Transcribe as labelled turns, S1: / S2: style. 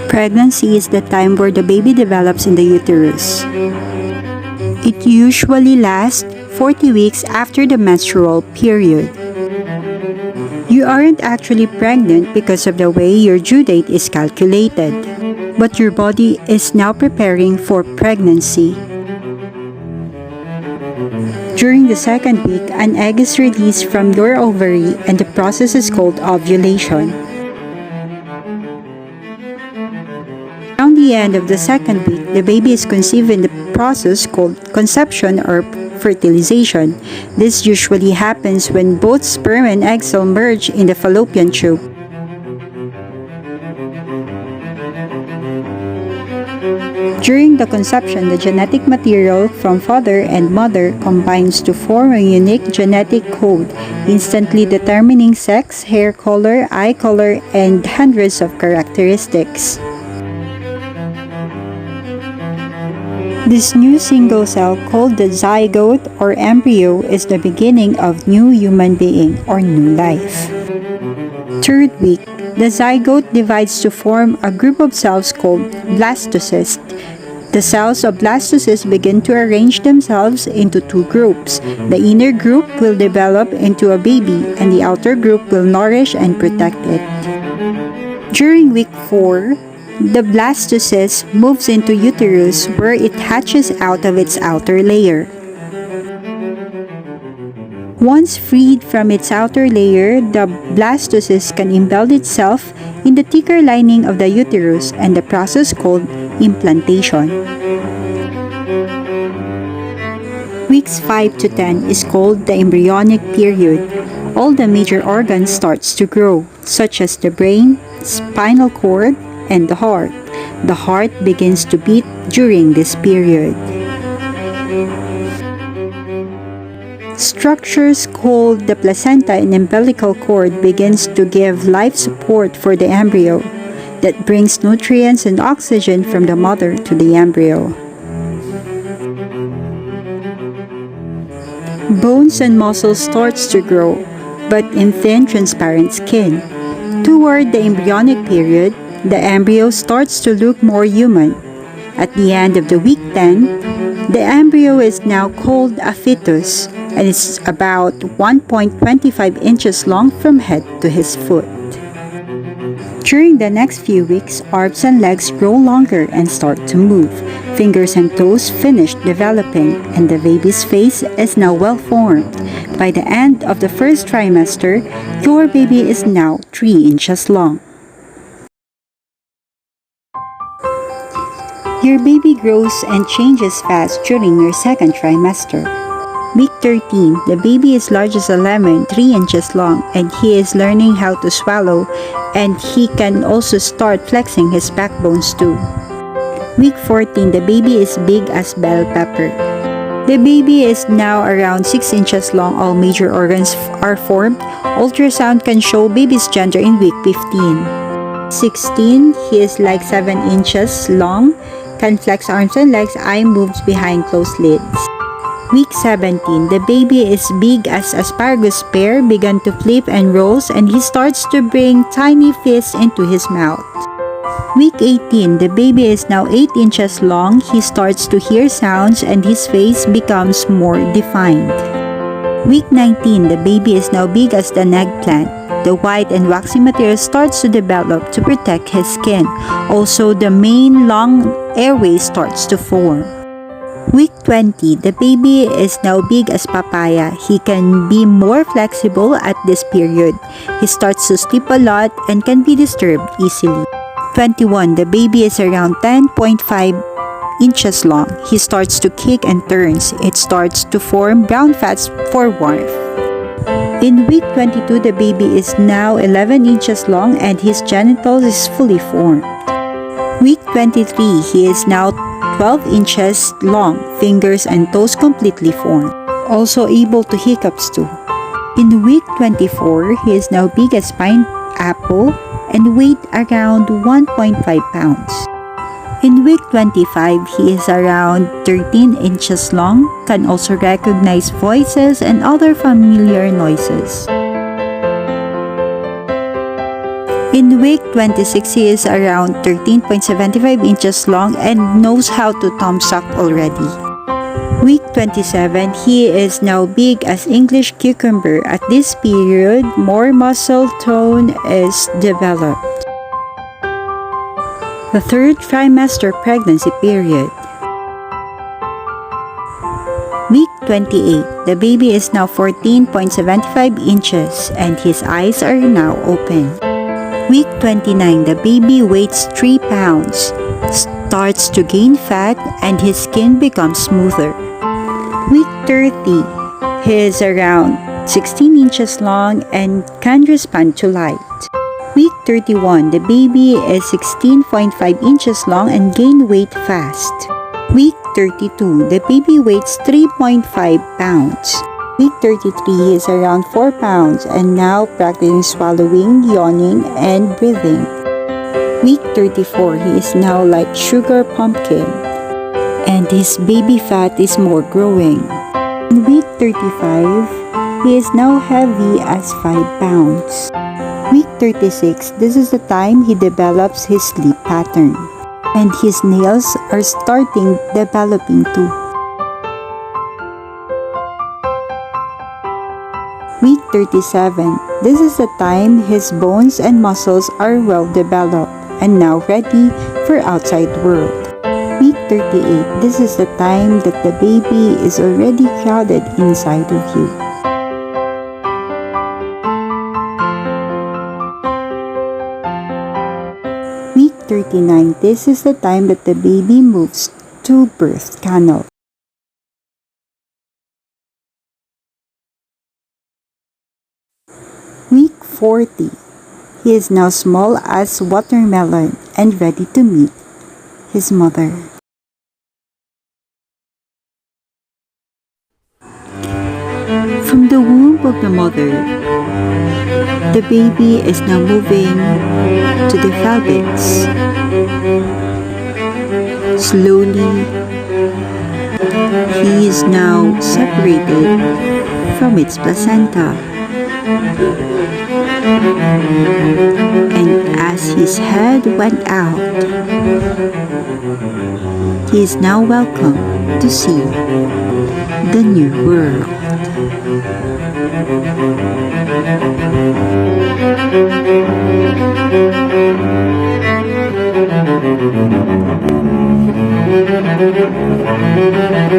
S1: Pregnancy is the time where the baby develops in the uterus. It usually lasts 40 weeks after the menstrual period. You aren't actually pregnant because of the way your due date is calculated, but your body is now preparing for pregnancy. During the second week, an egg is released from your ovary and the process is called ovulation. Around the end of the second week, the baby is conceived in the process called conception or fertilization. This usually happens when both sperm and egg cell merge in the fallopian tube. During the conception, the genetic material from father and mother combines to form a unique genetic code, instantly determining sex, hair color, eye color, and hundreds of characteristics. This new single cell called the zygote or embryo is the beginning of new human being or new life. Third week, the zygote divides to form a group of cells called blastocysts. The cells of blastocysts begin to arrange themselves into two groups. The inner group will develop into a baby and the outer group will nourish and protect it. During week 4, the blastocyst moves into uterus where it hatches out of its outer layer. Once freed from its outer layer, the blastocyst can embed itself in the thicker lining of the uterus and the process called implantation. Weeks 5 to 10 is called the embryonic period. All the major organs starts to grow, such as the brain, spinal cord, and the heart. The heart begins to beat during this period. Structures called the placenta and umbilical cord begins to give life support for the embryo that brings nutrients and oxygen from the mother to the embryo. Bones and muscles starts to grow, but in thin transparent skin. Toward the embryonic period, the embryo starts to look more human. At the end of the week 10, the embryo is now called a fetus and it's about 1.25 inches long from head to his foot. During the next few weeks, arms and legs grow longer and start to move. Fingers and toes finish developing and the baby's face is now well formed. By the end of the first trimester, your baby is now 3 inches long. Your baby grows and changes fast during your second trimester. Week 13, the baby is large as a lemon, 3 inches long, and he is learning how to swallow, and he can also start flexing his backbones too. Week 14, the baby is big as bell pepper. The baby is now around 6 inches long. All major organs are formed. Ultrasound can show baby's gender in week 15. 16, he is like 7 inches long, can flex arms and legs, eye moves behind closed lids. Week 17, the baby is big as asparagus pear, began to flip and rolls, and he starts to bring tiny fists into his mouth. Week 18, the baby is now 8 inches long, he starts to hear sounds and his face becomes more defined. Week 19, the baby is now big as an eggplant. The white and waxy material starts to develop to protect his skin. Also, the main long airway starts to form. Week 20, the baby is now big as papaya. He can be more flexible at this period. He starts to sleep a lot and can be disturbed easily. 21, the baby is around 10.5 inches long. He starts to kick and turns. It starts to form brown fats for warmth. In week 22, the baby is now 11 inches long and his genitals is fully formed. Week 23, he is now 12 inches long, fingers and toes completely formed. Also able to hiccups too. In week 24, he is now big as pineapple and weight around 1.5 pounds. In week 25, he is around 13 inches long, can also recognize voices and other familiar noises. In week 26, he is around 13.75 inches long and knows how to thumb suck already. Week 27, he is now big as English cucumber. At this period, more muscle tone is developed. The third trimester pregnancy period. Week 28, the baby is now 14.75 inches and his eyes are now open. Week 29, the baby weighs 3 pounds, starts to gain fat and his skin becomes smoother. Week 30, he is around 16 inches long and can respond to light. Week 31, the baby is 16.5 inches long and gain weight fast. Week 32, the baby weighs 3.5 pounds. Week 33, he is around 4 pounds and now practicing swallowing, yawning, and breathing. Week 34, he is now like sugar pumpkin, and his baby fat is more growing. In week 35, he is now heavy as 5 pounds. Week 36, this is the time he develops his sleep pattern, and his nails are starting developing too. Week 37, this is the time his bones and muscles are well developed and now ready for outside world. Week 38, this is the time that the baby is already crowded inside of you. Week 39, this is the time that the baby moves to birth canal. Week 40, he is now small as watermelon and ready to meet his mother. From the womb of the mother, the baby is now moving to the pelvis. Slowly, he is now separated from its placenta. And as his head went out, he is now welcome to see the new world.